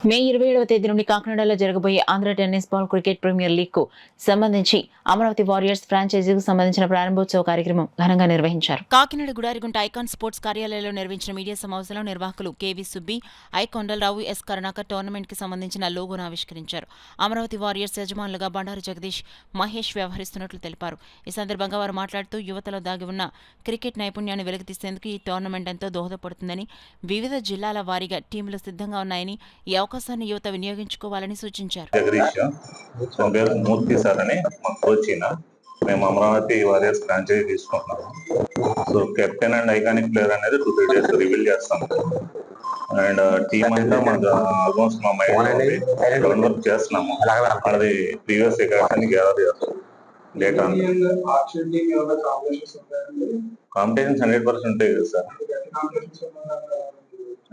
మే 27వ తేదీ నుండి కాకినాడలో జరగబోయే Andhra Tennis Ball Cricket Premier League కు సంబంధించి అమరావతి వారియర్స్ ఫ్రాంచైజీకి సంబంధించిన ప్రారంభోత్సవ కార్యక్రమం ఘనంగా నిర్వహించారు. కాకినాడ గుడారిగుంట ఐకాన్ స్పోర్ట్స్ కార్యాలయంలో నిర్వహించిన మీడియా సమావేశంలో నిర్వాహకులు KV Subbi, I Kondalarao, S Karunakar tournament కి సంబంధించిన లోగోను ఆవిష్కరించారు. అమరావతి వారియర్స్ యజమానులుగా బండారు జగదీష్, మహేష్ వ్యవహరిస్తున్నట్లు తెలిపారు. ఈ సందర్భంగా వారు మాట్లాడుతూ యువతలో దాగి ఉన్న క్రికెట్ నైపుణ్యాన్ని వెలికితీసేందుకు ఈ టోర్నమెంట్ ఎంతో దోహదపడుతుందని, వివిధ జిల్లాల వారీగా టీంలు సిద్ధంగా ఉన్నాయని, ఈ అవకాశాన్ని యువత వినియోగించుకోవాలని సూచించారు. మేము అమరావతి వారియర్స్ ఫ్రాంచైజీ తీసుకుంటున్నాము. So captain and iconic player అనేది 2-3 days రివీల్ చేస్తాం. అండ్ టీమ్ అంతా మాకు ఆల్మోస్ట్ మా మైండ్ వర్క్ చేస్తున్నాము. అది ప్రీవియస్ రికార్డ్స్ గ్యాదర్ చేస్తాం. డేటా కాంపిటీషన్స్ 100% ఉంటాయి కదా సార్.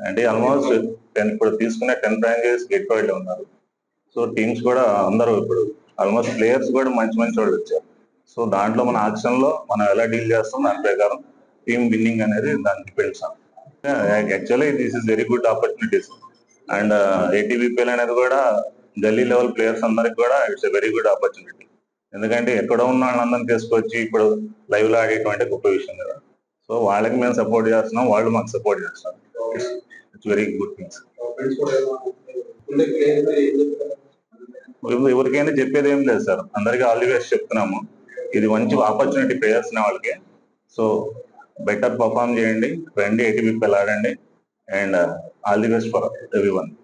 అంటే ఆల్మోస్ట్ ఇప్పుడు తీసుకునే 10 ఫ్రాంచైజీస్ గెట్ వైడ్ ఉన్నారు. సో టీమ్స్ కూడా అందరూ ఇప్పుడు ఆల్మోస్ట్ ప్లేయర్స్ కూడా మంచి వాళ్ళు వచ్చారు. సో దాంట్లో మన ఆక్షన్ లో మనం ఎలా డీల్ చేస్తాం దాని ప్రకారం టీమ్ విన్నింగ్ అనేది దానికి depends. Actually this is very good opportunities. And ATBPL అనేది కూడా గల్లీ లెవెల్ ప్లేయర్స్ అందరికి కూడా it's a very good opportunity. ఎందుకంటే ఎక్కడ ఉన్న వాళ్ళందరినీ తీసుకొచ్చి ఇప్పుడు లైవ్ లో ఆడేటువంటి గొప్ప విషయం కదా. సో వాళ్ళకి మేము సపోర్ట్ చేస్తున్నాం, వాళ్ళు మాకు సపోర్ట్ చేస్తారు. It's very good things. ఎవరికైనా చెప్పేది ఏం లేదు సార్, అందరికీ ఆల్ ది బెస్ట్ చెప్తున్నాము. ఇది మంచి ఆపర్చునిటీ ప్లేయర్స్ వాళ్ళకి. సో బెటర్ పర్ఫార్మ్ చేయండి, రండి, ఏటీబీపీఎల్ ఆడండి. And all the best for everyone.